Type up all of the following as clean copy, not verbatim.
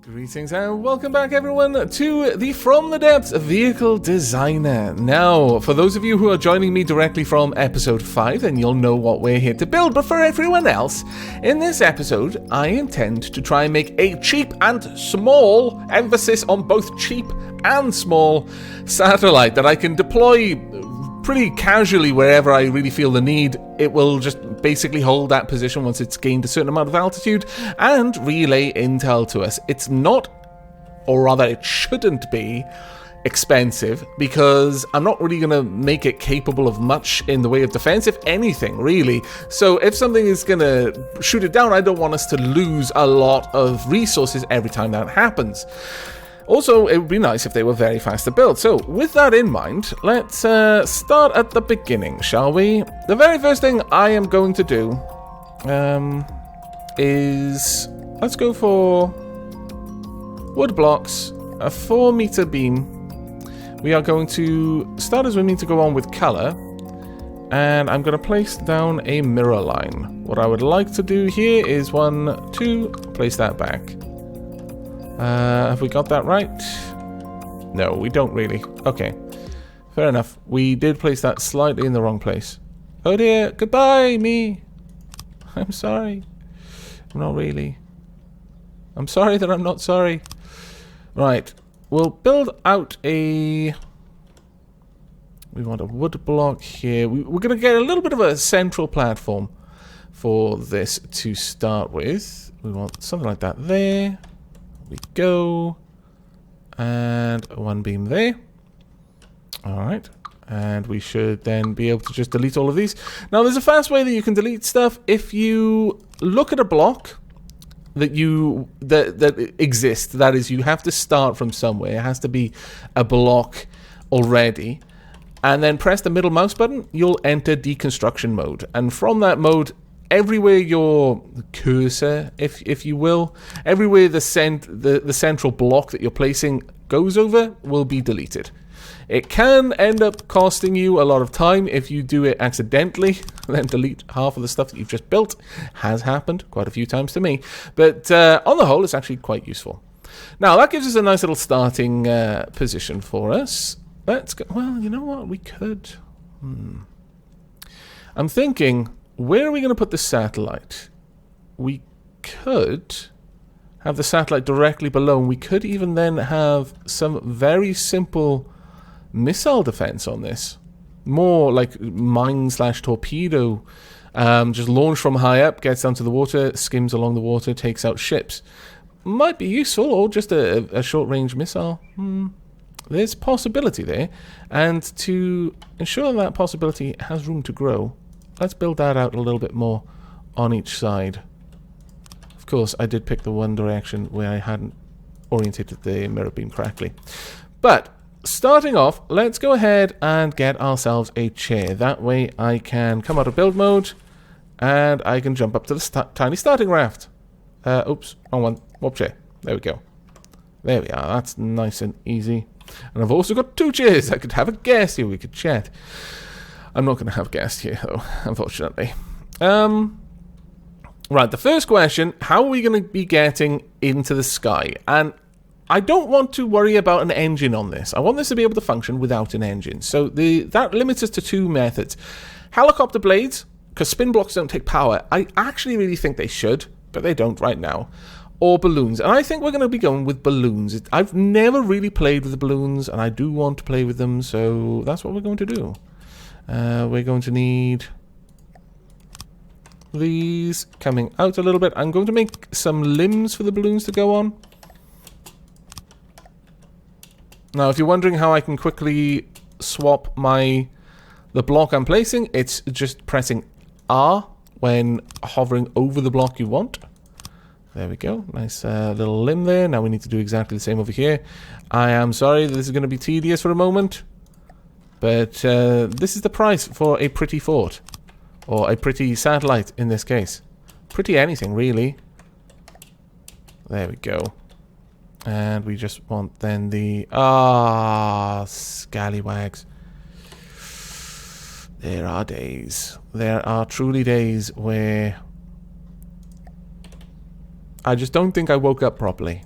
Greetings and welcome back everyone to the From the Depths Vehicle Designer. Now, for those of you who are joining me directly from episode 5, then you'll know what we're here to build, but for everyone else, in this episode, I intend to try and make a cheap and small, emphasis on both cheap and small, satellite that I can deploy pretty casually wherever I really feel the need. It will just basically hold that position once it's gained a certain amount of altitude and relay intel to us. It's not, or rather it shouldn't be, expensive because I'm not really going to make it capable of much in the way of defense, if anything, really. So if something is going to shoot it down, I don't want us to lose a lot of resources every time that happens. Also, it would be nice if they were very fast to build. So, with that in mind, let's start at the beginning, shall we? The very first thing I am going to do is... let's go for wood blocks, a 4-meter beam. We are going to start as we need to go on with color. And I'm going to place down a mirror line. What I would like to do here is 1, 2, place that back. Have we got that right? No, we don't really. Okay, fair enough. We did place that slightly in the wrong place. Oh dear, goodbye, me. I'm sorry. I'm not really. I'm sorry that I'm not sorry. Right, we'll build out a... we want a wood block here. We're going to get a little bit of a central platform for this to start with. We want something like that there. We go, and one beam there. Alright, and we should then be able to just delete all of these. Now there's a fast way that you can delete stuff. If you look at a block that exists, that is, you have to start from somewhere, it has to be a block already, and then press the middle mouse button, you'll enter deconstruction mode, and from that mode, everywhere your cursor, if you will, everywhere the central block that you're placing goes over will be deleted. It can end up costing you a lot of time if you do it accidentally, then delete half of the stuff that you've just built. Has happened quite a few times to me, but on the whole, it's actually quite useful. Now, that gives us a nice little starting position for us. Let's go. Well, you know what? We could... I'm thinking... where are we going to put the satellite? We could have the satellite directly below, and we could even then have some very simple missile defense on this. More like mine/torpedo. Just launch from high up, gets down to the water, skims along the water, takes out ships. Might be useful, or just a short-range missile. There's possibility there. And to ensure that possibility has room to grow, let's build that out a little bit more on each side. Of course, I did pick the one direction where I hadn't orientated the mirror beam correctly. But, starting off, let's go ahead and get ourselves a chair. That way I can come out of build mode, and I can jump up to the tiny starting raft. Oops, wrong one. Warp chair. There we go. There we are. That's nice and easy. And I've also got 2 chairs. I could have a guest here. We could chat. I'm not going to have guests here, though, unfortunately. Right, the first question, how are we going to be getting into the sky? And I don't want to worry about an engine on this. I want this to be able to function without an engine. So that limits us to 2 methods. Helicopter blades, because spin blocks don't take power. I actually really think they should, but they don't right now. Or balloons. And I think we're going to be going with balloons. I've never really played with the balloons, and I do want to play with them, so that's what we're going to do. We're going to need these coming out a little bit. I'm going to make some limbs for the balloons to go on. Now, if you're wondering how I can quickly swap the block I'm placing, it's just pressing R when hovering over the block you want. There we go. Nice little limb there. Now we need to do exactly the same over here. I am sorry that this is going to be tedious for a moment. But this is the price for a pretty fort. Or a pretty satellite, in this case. Pretty anything, really. There we go. And we just want then the... scallywags. There are days. There are truly days where... I just don't think I woke up properly.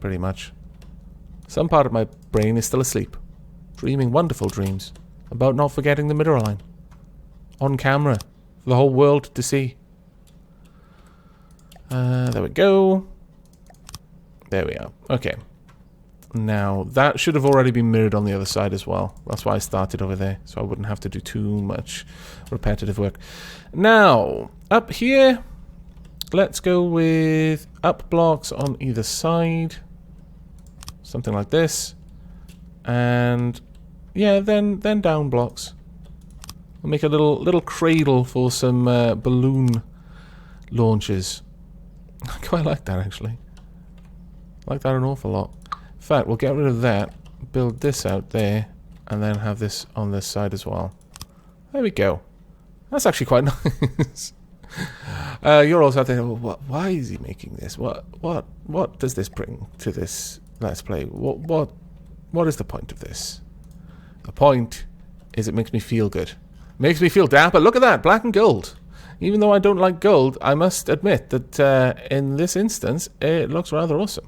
pretty much. Some part of my brain is still asleep, dreaming wonderful dreams about not forgetting the mirror line. On camera, for the whole world to see. There we go. There we are. Okay. Now, that should have already been mirrored on the other side as well. That's why I started over there, so I wouldn't have to do too much repetitive work. Now, up here, let's go with up blocks on either side. Something like this. And, yeah, then down blocks. We'll make a little cradle for some balloon launches. I quite like that, actually. I like that an awful lot. In fact, we'll get rid of that, build this out there, and then have this on this side as well. There we go. That's actually quite nice. You're also out there, why is he making this? What does this bring to this Let's Play? What is the point of this? The point is it makes me feel good. Makes me feel dapper. Look at that, black and gold. Even though I don't like gold, I must admit that in this instance, it looks rather awesome.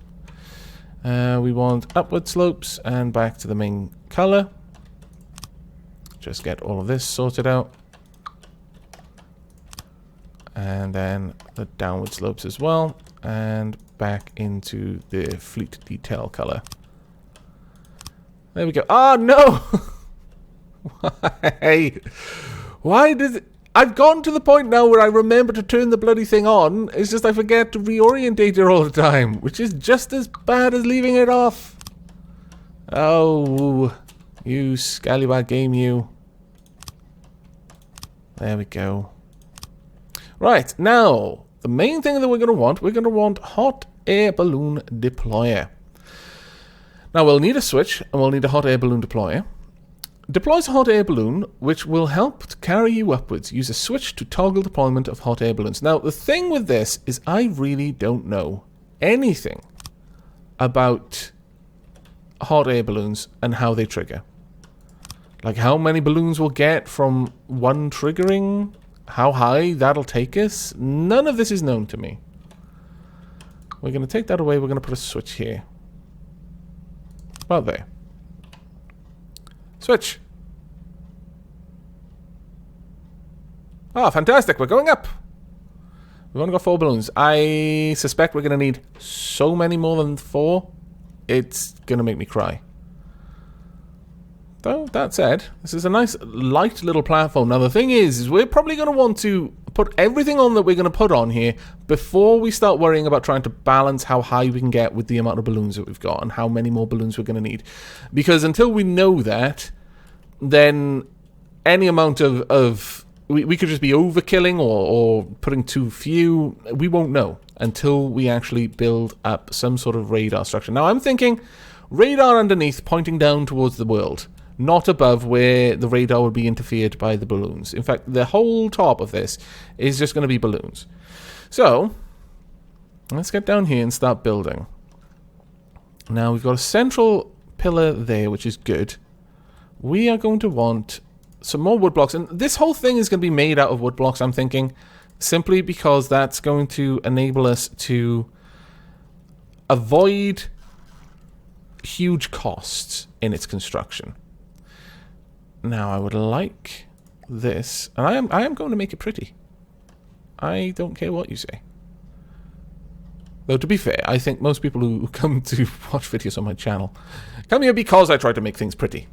We want upward slopes and back to the main color. Just get all of this sorted out. And then the downward slopes as well. And back into the fleet detail color. There we go. Oh, no! Why? Why does it... I've gotten to the point now where I remember to turn the bloody thing on. It's just I forget to reorientate it all the time, which is just as bad as leaving it off. Oh, you scallywag game, you. There we go. Right, now, the main thing that we're going to want hot air balloon deployer. Now, we'll need a switch, and we'll need a hot air balloon deployer. Deploys a hot air balloon, which will help to carry you upwards. Use a switch to toggle deployment of hot air balloons. Now, the thing with this is I really don't know anything about hot air balloons and how they trigger. Like how many balloons we'll get from one triggering, how high that'll take us. None of this is known to me. We're going to take that away. We're going to put a switch here. About there. Switch. Ah, fantastic. We're going up. We've only got 4 balloons. I suspect we're going to need so many more than 4. It's going to make me cry. Though, that said, this is a nice, light little platform. Now, the thing is we're probably going to want to put everything on that we're going to put on here before we start worrying about trying to balance how high we can get with the amount of balloons that we've got and how many more balloons we're going to need. Because until we know that, then any amount of we could just be overkilling or putting too few. We won't know until we actually build up some sort of radar structure. Now, I'm thinking radar underneath pointing down towards the world. Not above where the radar would be interfered by the balloons. In fact, the whole top of this is just going to be balloons. So, let's get down here and start building. Now, we've got a central pillar there, which is good. We are going to want some more wood blocks. And this whole thing is going to be made out of wood blocks, I'm thinking. Simply because that's going to enable us to avoid huge costs in its construction. Now, I would like this, and I am going to make it pretty. I don't care what you say. Though, to be fair, I think most people who come to watch videos on my channel come here because I try to make things pretty.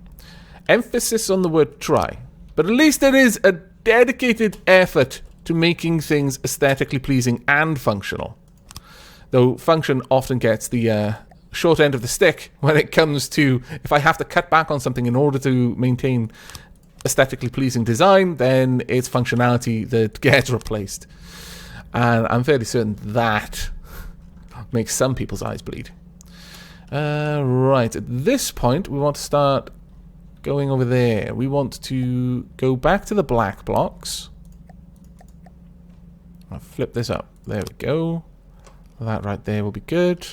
Emphasis on the word try. But at least there is a dedicated effort to making things aesthetically pleasing and functional. Though function often gets the short end of the stick when it comes to if I have to cut back on something in order to maintain aesthetically pleasing design, then it's functionality that gets replaced. And I'm fairly certain that makes some people's eyes bleed. Right, at this point we want to start going over there. We want to go back to the black blocks. I'll flip this up. There we go. That right there will be good.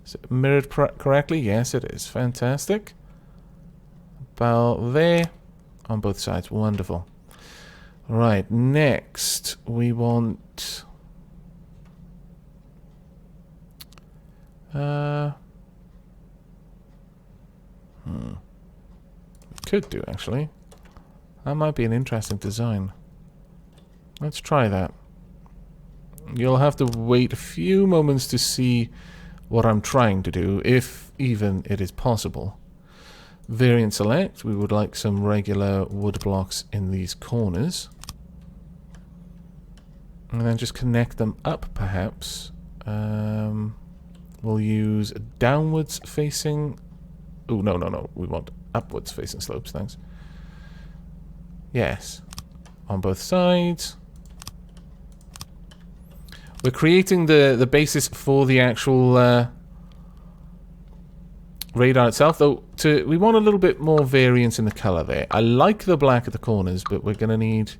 Is it mirrored correctly? Yes, it is. Fantastic. About there. On both sides. Wonderful. Right, next we want... Could do, actually. That might be an interesting design. Let's try that. You'll have to wait a few moments to see what I'm trying to do, if even it is possible. Variant select. We would like some regular wood blocks in these corners. And then just connect them up, perhaps. We'll use downwards facing... Oh, no. We want upwards facing slopes, thanks. Yes. On both sides. We're creating the basis for the actual radar itself, though we want a little bit more variance in the color there. I like the black at the corners, but we're going to need...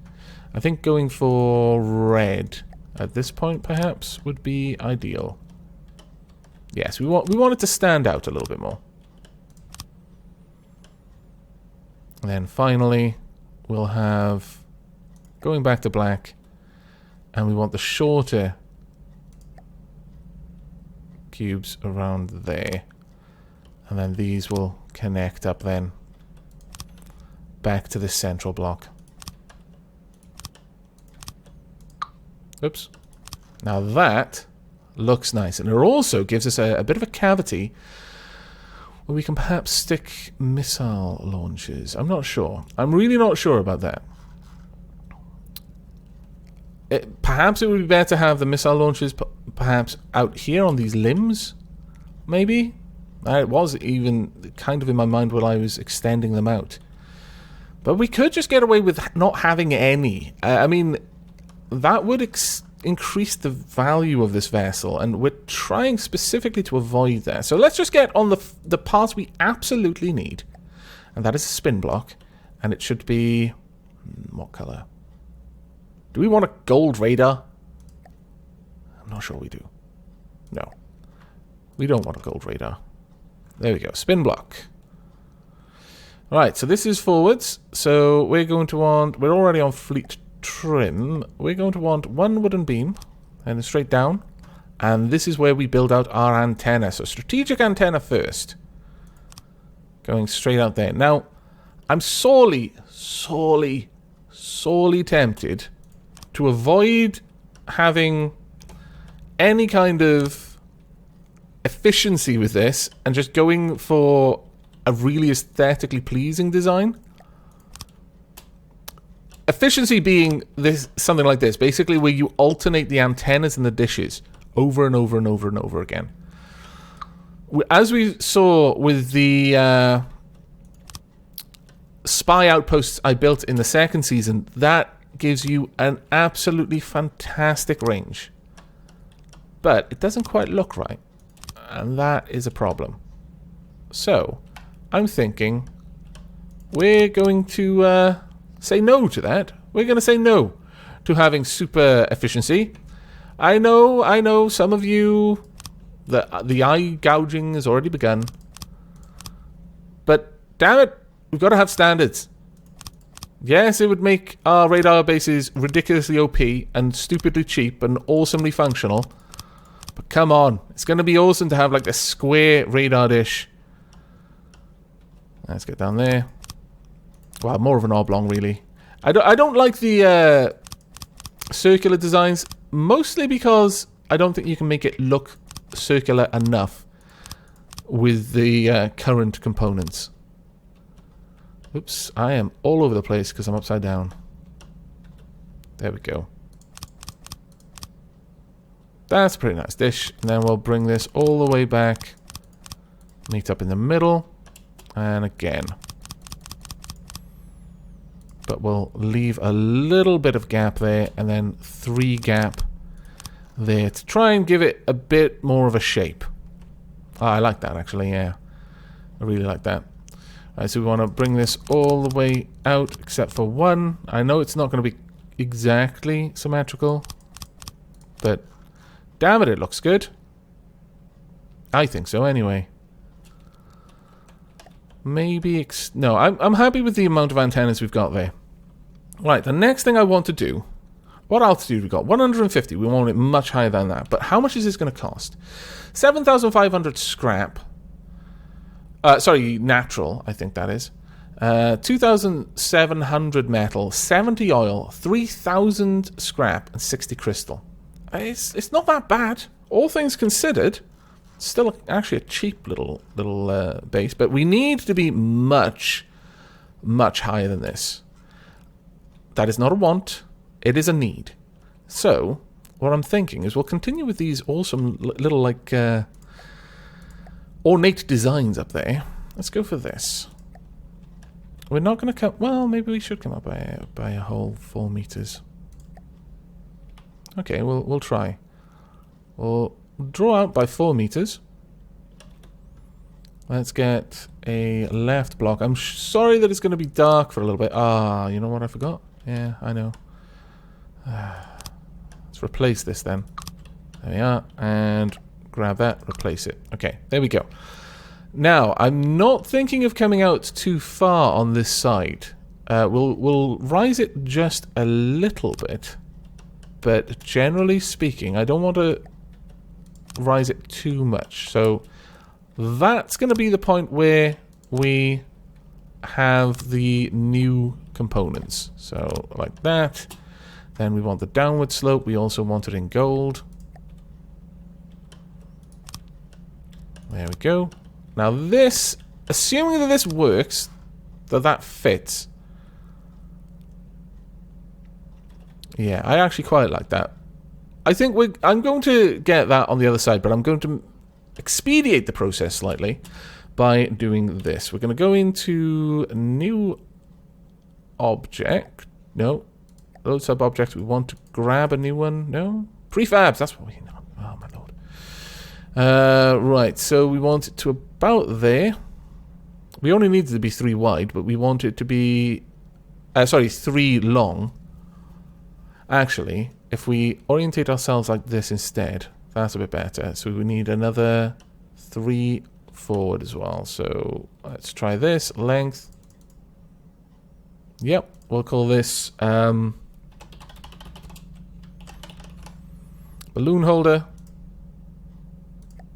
I think going for red at this point, perhaps, would be ideal. Yes, we want it to stand out a little bit more. And then finally, we'll have... Going back to black, and we want the shorter cubes around there. And then these will connect up then back to the central block. Oops. Now that looks nice. And it also gives us a bit of a cavity where we can perhaps stick missile launchers. I'm not sure. I'm really not sure about that. Perhaps it would be better to have the missile launchers perhaps out here on these limbs, maybe? It was even kind of in my mind while I was extending them out. But we could just get away with not having any. I mean, that would increase the value of this vessel, and we're trying specifically to avoid that. So let's just get on the parts we absolutely need. And that is a spin block, and it should be... what color? Do we want a gold radar? I'm not sure we do. No. We don't want a gold radar. There we go. Spin block. Alright, so this is forwards. So we're going to want... We're already on fleet trim. We're going to want one wooden beam. And straight down. And this is where we build out our antenna. So strategic antenna first. Going straight out there. Now, I'm sorely tempted to avoid having any kind of efficiency with this and just going for a really aesthetically pleasing design. Efficiency being this something like this, basically where you alternate the antennas and the dishes over and over and over and over again. As we saw with the spy outposts I built in the second season, that gives you an absolutely fantastic range. But it doesn't quite look right. And that is a problem. So, I'm thinking we're going to say no to that. We're going to say no to having super efficiency. I know some of you, the eye gouging has already begun. But damn it, we've got to have standards. Yes, it would make our radar bases ridiculously OP and stupidly cheap and awesomely functional. But come on, it's going to be awesome to have like a square radar dish. Let's get down there. Well, more of an oblong, really. I don't like the circular designs, mostly because I don't think you can make it look circular enough with the current components. Oops, I am all over the place because I'm upside down. There we go. That's a pretty nice dish. And then we'll bring this all the way back. Meet up in the middle. And again. But we'll leave a little bit of gap there. And then 3 gap there to try and give it a bit more of a shape. Oh, I like that actually, yeah. I really like that. Alright, so we want to bring this all the way out except for one. I know it's not going to be exactly symmetrical, but damn it, it looks good. I think so anyway. Maybe no, I'm happy with the amount of antennas we've got there. Right, the next thing I want to do, what altitude we got? 150. We want it much higher than that. But how much is this going to cost? 7,500 scrap. Sorry, natural, I think that is. 2,700 metal, 70 oil, 3,000 scrap, and 60 crystal. It's not that bad. All things considered, still actually a cheap little base, but we need to be much, much higher than this. That is not a want, it is a need. So, what I'm thinking is we'll continue with these awesome little, like, ornate designs up there. Let's go for this. We're not going to come... Well, maybe we should come up by a whole 4 meters. Okay, we'll try. We'll draw out by 4 meters. Let's get a left block. I'm sorry that it's going to be dark for a little bit. Ah, you know what I forgot? Yeah, I know. Let's replace this then. There we are. And grab that, replace it. Okay, there we go. Now, I'm not thinking of coming out too far on this side. We'll rise it just a little bit. But generally speaking, I don't want to rise it too much. So that's going to be the point where we have the new components. So like that. Then we want the downward slope. We also want it in gold. There we go. Now this, assuming that this works, that fits. Yeah, I actually quite like that. I think I'm going to get that on the other side, but I'm going to expedite the process slightly by doing this. We're going to go into a new object. No. Load sub-object. We want to grab a new one. No. Prefabs. That's what we know. Oh, my lord. Right, so we want it to about there. We only need it to be 3 wide, but we want it to be... 3 long. Actually, if we orientate ourselves like this instead, that's a bit better. So we need another 3 forward as well. So let's try this. Length. Yep, we'll call this balloon holder.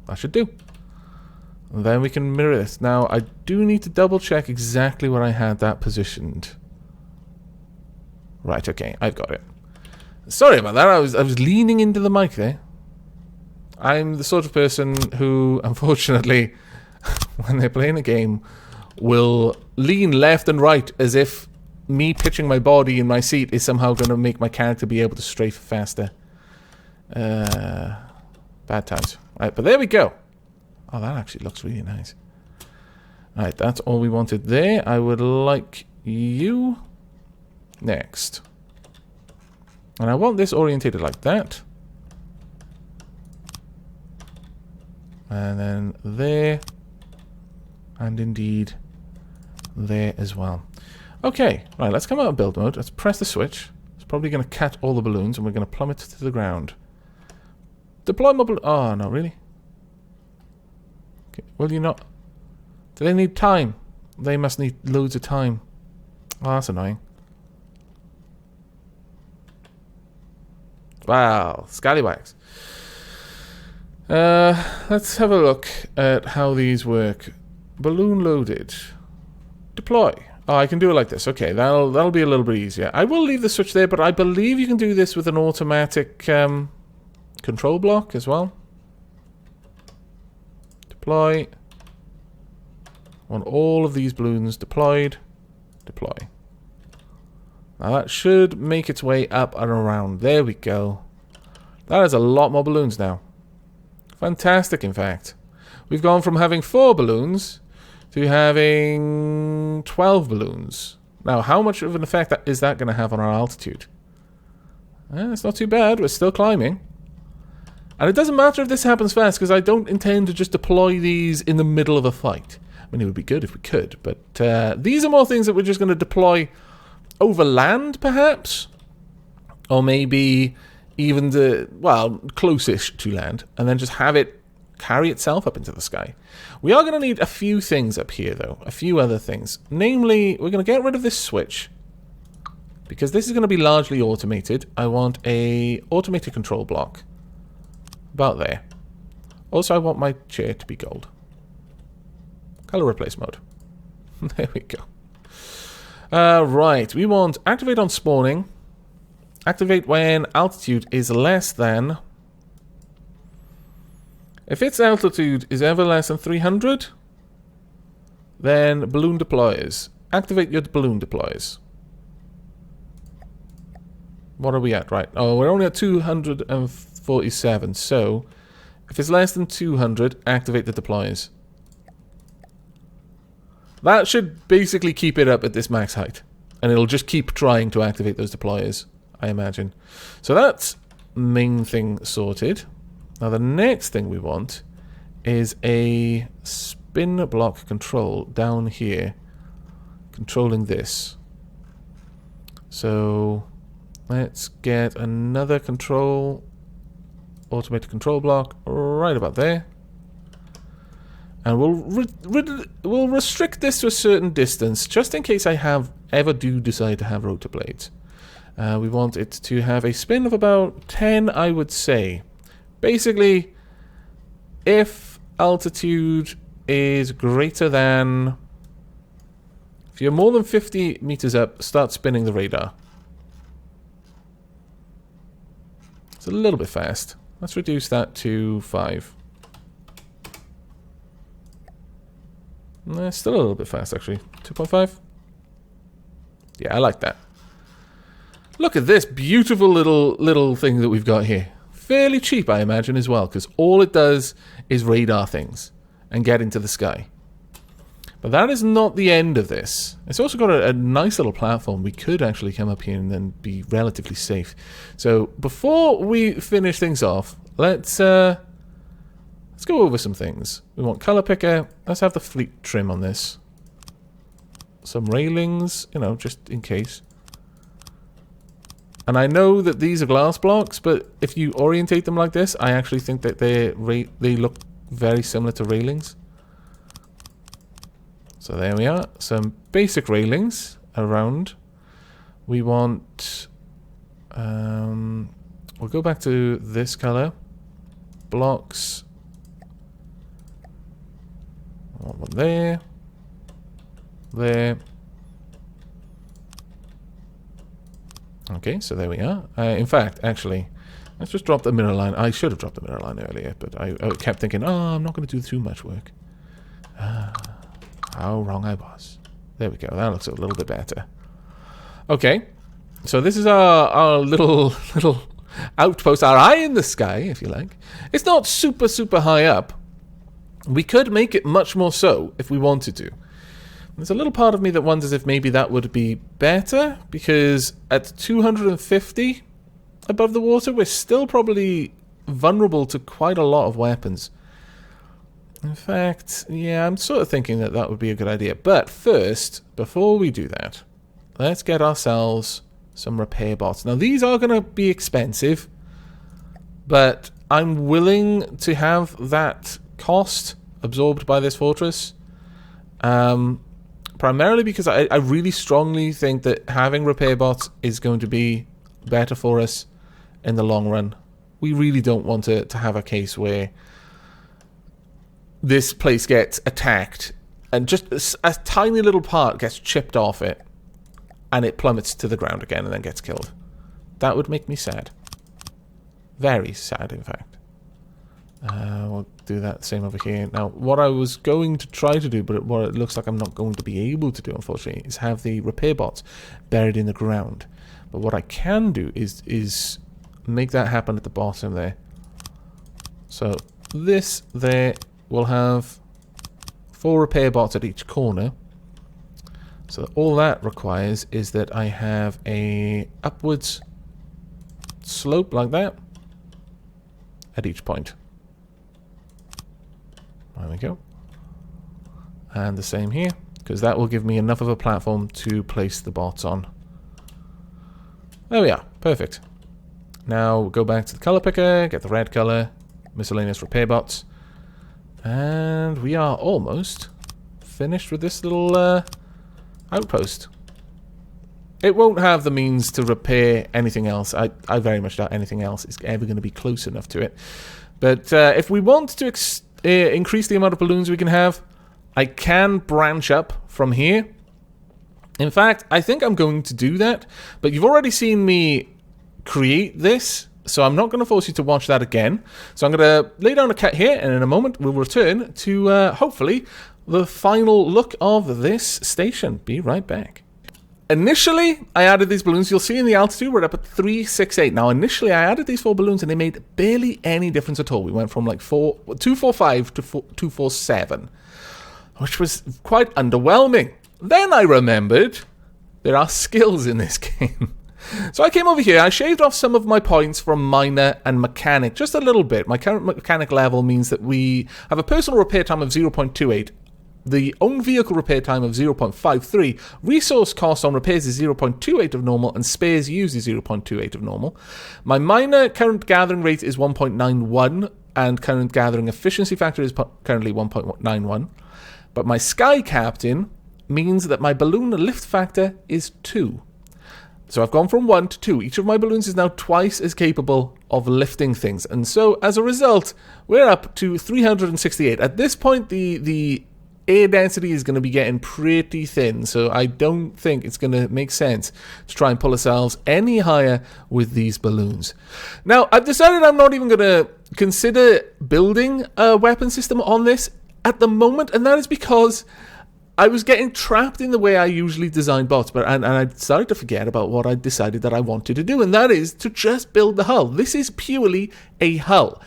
That should do. And then we can mirror this. Now, I do need to double check exactly where I had that positioned. Right, okay, I've got it. Sorry about that, I was leaning into the mic there. I'm the sort of person who, unfortunately, when they're playing a game, will lean left and right as if me pitching my body in my seat is somehow going to make my character be able to strafe faster. Bad times. Right, but there we go. Oh, that actually looks really nice. Right, that's all we wanted there. I would like you next. And I want this orientated like that. And then there. And indeed there as well. Okay, right, let's come out of build mode. Let's press the switch. It's probably going to cut all the balloons and we're going to plummet to the ground. Deploy my balloon. Oh, no, really? Okay. Will you not? Do they need time? They must need loads of time. Oh, that's annoying. Wow, scallywags. Let's have a look at how these work. Balloon loaded. Deploy. Oh, I can do it like this. Okay, that'll be a little bit easier. I will leave the switch there, but I believe you can do this with an automatic control block as well. Deploy. Want all of these balloons deployed. Deploy. Now that should make its way up and around. There we go. That is a lot more balloons now. Fantastic, in fact. We've gone from having 4 balloons to having 12 balloons. Now, how much of an effect is that going to have on our altitude? It's not too bad. We're still climbing. And it doesn't matter if this happens fast, because I don't intend to just deploy these in the middle of a fight. I mean, it would be good if we could, but these are more things that we're just going to deploy over land, perhaps? Or maybe even close-ish to land, and then just have it carry itself up into the sky. We are going to need a few things up here, though. A few other things. Namely, we're going to get rid of this switch, because this is going to be largely automated. I want a automated control block. About there. Also, I want my chair to be gold. Color replace mode. There we go. Right, we want activate on spawning. Activate when altitude is less than... If its altitude is ever less than 300, then balloon deploys. Activate your balloon deploys. What are we at? Right. Oh, we're only at 247. So, if it's less than 200, activate the deploys. That should basically keep it up at this max height. And it'll just keep trying to activate those deployers, I imagine. So that's main thing sorted. Now the next thing we want is a spin block control down here. Controlling this. So... let's get another control, automated control block right about there. And we'll restrict this to a certain distance, just in case I ever do decide to have rotor blades. We want it to have a spin of about 10, I would say. Basically, if altitude is greater than... if you're more than 50 meters up, start spinning the radar. A little bit fast. Let's reduce that to 5. Still a little bit fast, actually. 2.5. Yeah, I like that. Look at this beautiful little thing that we've got here. Fairly cheap, I imagine, as well, because all it does is radar things and get into the sky. But that is not the end of this. It's also got a nice little platform. We could actually come up here and then be relatively safe. So before we finish things off, let's go over some things. We want color picker. Let's have the fleet trim on this. Some railings, you know, just in case. And I know that these are glass blocks, but if you orientate them like this, I actually think that they look very similar to railings. So there we are, some basic railings around. We want, we'll go back to this color, blocks, one there, there. Okay, so there we are. In fact, actually, let's just drop the mirror line. I should have dropped the mirror line earlier, but I kept thinking, oh, I'm not going to do too much work. How wrong I was. There we go. That looks a little bit better. Okay. So this is our little outpost, our eye in the sky, if you like. It's not super, super high up. We could make it much more so if we wanted to. There's a little part of me that wonders if maybe that would be better, because at 250 above the water, we're still probably vulnerable to quite a lot of weapons. In fact, yeah, I'm sort of thinking that that would be a good idea. But first, before we do that, let's get ourselves some repair bots. Now, these are going to be expensive, but I'm willing to have that cost absorbed by this fortress. Primarily because I really strongly think that having repair bots is going to be better for us in the long run. We really don't want to have a case where this place gets attacked and just a tiny little part gets chipped off it and it plummets to the ground again and then gets killed. That would make me sad. Very sad, in fact. We'll do that same over here. Now, what I was going to try to do, but what it looks like I'm not going to be able to do, unfortunately, is have the repair bots buried in the ground. But what I can do is make that happen at the bottom there. So this there will have 4 repair bots at each corner. So all that requires is that I have a upwards slope like that at each point. There we go. And the same here, because that will give me enough of a platform to place the bots on. There we are. Perfect. Now we'll go back to the color picker, get the red color, miscellaneous repair bots. And we are almost finished with this little outpost. It won't have the means to repair anything else. I very much doubt anything else is ever going to be close enough to it. But if we want to increase the amount of balloons we can have, I can branch up from here. In fact, I think I'm going to do that, but you've already seen me create this, so I'm not going to force you to watch that again. So I'm going to lay down a cut here, and in a moment we'll return to, hopefully, the final look of this station. Be right back. Initially, I added these balloons. You'll see in the altitude, we're up at 368. Now, initially, I added these 4 balloons, and they made barely any difference at all. We went from like 245 to 247, which was quite underwhelming. Then I remembered there are skills in this game. So I came over here, I shaved off some of my points from minor and mechanic, just a little bit. My current mechanic level means that we have a personal repair time of 0.28, the own vehicle repair time of 0.53, resource cost on repairs is 0.28 of normal, and spares used is 0.28 of normal. My minor current gathering rate is 1.91, and current gathering efficiency factor is currently 1.91. But my sky captain means that my balloon lift factor is 2. So I've gone from 1 to 2. Each of my balloons is now twice as capable of lifting things. And so, as a result, we're up to 368. At this point, the air density is going to be getting pretty thin, so I don't think it's going to make sense to try and pull ourselves any higher with these balloons. Now, I've decided I'm not even going to consider building a weapon system on this at the moment, and that is because I was getting trapped in the way I usually design bots, and I started to forget about what I decided that I wanted to do, and that is to just build the hull. This is purely a hull.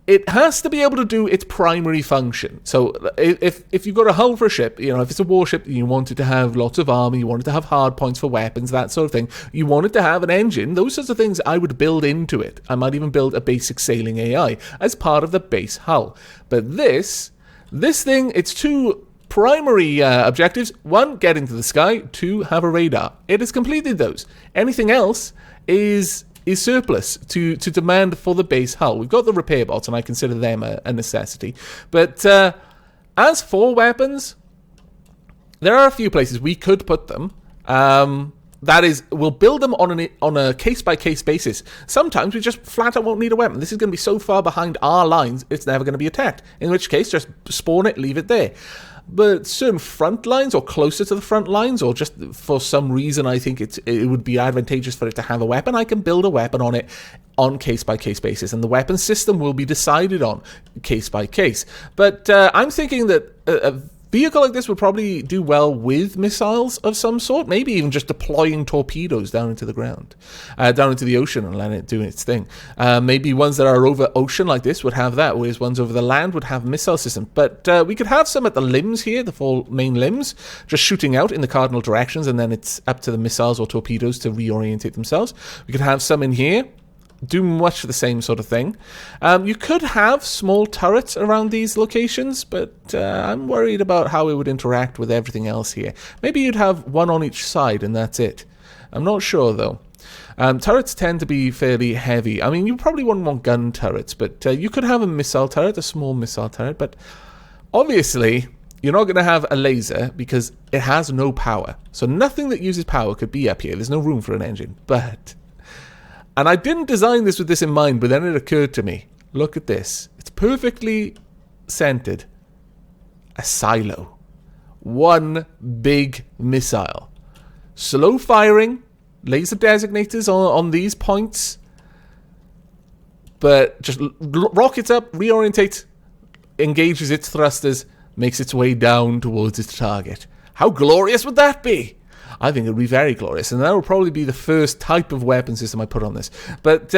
It has to be able to do its primary function. So if you've got a hull for a ship, you know, if it's a warship, you want it to have lots of armor, you want it to have hard points for weapons, that sort of thing. You want it to have an engine. Those sorts of things I would build into it. I might even build a basic sailing AI as part of the base hull. But this thing, it's 2 primary objectives. 1, get into the sky. 2, have a radar. It has completed those. Anything else is surplus to demand for the base hull. We've got the repair bots, and I consider them a necessity. But as for weapons, there are a few places we could put them. That is, we'll build them on a case-by-case basis. Sometimes we just flat out won't need a weapon. This is going to be so far behind our lines, it's never going to be attacked. In which case, just spawn it, leave it there. But certain front lines, or closer to the front lines, or just for some reason I think it would be advantageous for it to have a weapon, I can build a weapon on it on case-by-case basis. And the weapon system will be decided on case-by-case. But I'm thinking that a vehicle like this would probably do well with missiles of some sort, maybe even just deploying torpedoes down into the ground, down into the ocean and letting it do its thing. Maybe ones that are over ocean like this would have that, whereas ones over the land would have missile systems. But we could have some at the limbs here, the 4 main limbs, just shooting out in the cardinal directions, and then it's up to the missiles or torpedoes to reorientate themselves. We could have some in here, do much the same sort of thing. You could have small turrets around these locations, but I'm worried about how it would interact with everything else here. Maybe you'd have 1 on each side and that's it. I'm not sure though. Turrets tend to be fairly heavy. I mean, you probably wouldn't want gun turrets, but you could have a missile turret, a small missile turret, but obviously you're not going to have a laser because it has no power. So nothing that uses power could be up here. There's no room for an engine, but... And I didn't design this with this in mind, but then it occurred to me. Look at this. It's perfectly centered. A silo. 1 big missile. Slow firing. Laser designators on these points. But just rockets up, reorientate, engages its thrusters, makes its way down towards its target. How glorious would that be? I think it would be very glorious, and that would probably be the first type of weapon system I put on this. But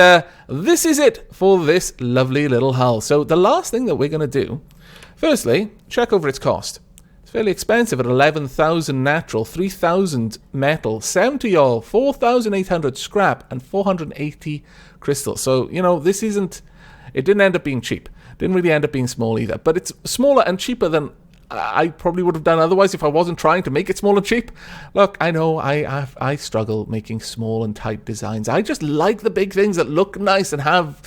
this is it for this lovely little hull. So the last thing that we're going to do, firstly, check over its cost. It's fairly expensive at 11,000 natural, 3,000 metal, 70 oil, 4,800 scrap, and 480 crystal. So, you know, this isn't... It didn't end up being cheap. Didn't really end up being small either. But it's smaller and cheaper than I probably would have done otherwise if I wasn't trying to make it small and cheap. Look, I know I struggle making small and tight designs. I just like the big things that look nice and have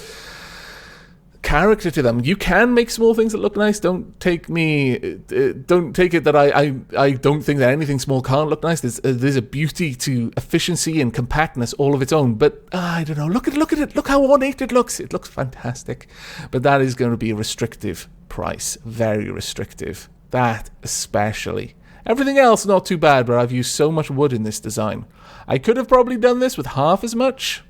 character to them. You can make small things that look nice. Don't take it that I don't think that anything small can't look nice. There's a beauty to efficiency and compactness all of its own. But I don't know. Look at it. Look how ornate it looks. It looks fantastic. But that is going to be a restrictive price. Very restrictive. That especially. Everything else not too bad, but I've used so much wood in this design. I could have probably done this with half as much.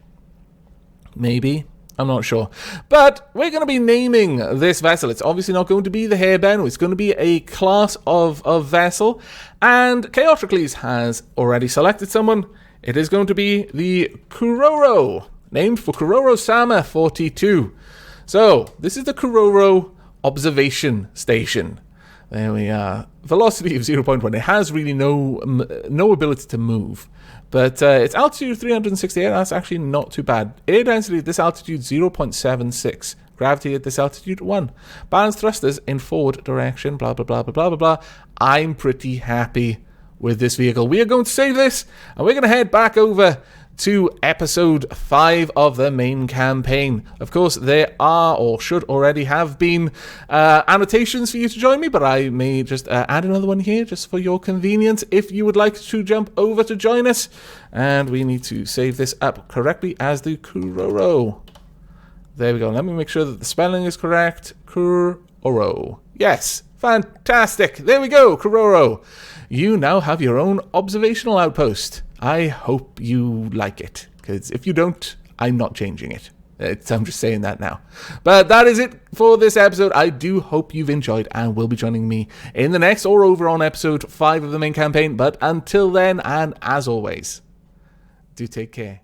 Maybe. I'm not sure. But we're going to be naming this vessel. It's obviously not going to be the Hairbend. It's going to be a class of vessel. And Chaotrocles has already selected someone. It is going to be the Kuroro, named for Kuroro-sama 42. So, this is the Kuroro Observation Station. There we are. Velocity of 0.1. It has really no ability to move. But its altitude 368, that's actually not too bad. Air density at this altitude 0.76. Gravity at this altitude 1. Balance thrusters in forward direction, blah, blah, blah, blah, blah, blah, blah. I'm pretty happy with this vehicle. We are going to save this, and we're going to head back over to episode 5 of the main campaign. Of course, there are, or should already have been, annotations for you to join me, but I may just add another one here just for your convenience if you would like to jump over to join us. And we need to save this up correctly as the Kuroro. There we go. Let me make sure that the spelling is correct. Kuroro. Yes. Fantastic. There we go, Kuroro. You now have your own observational outpost. I hope you like it, because if you don't, I'm not changing it. I'm just saying that now. But that is it for this episode. I do hope you've enjoyed and will be joining me in the next or over on episode 5 of the main campaign. But until then, and as always, do take care.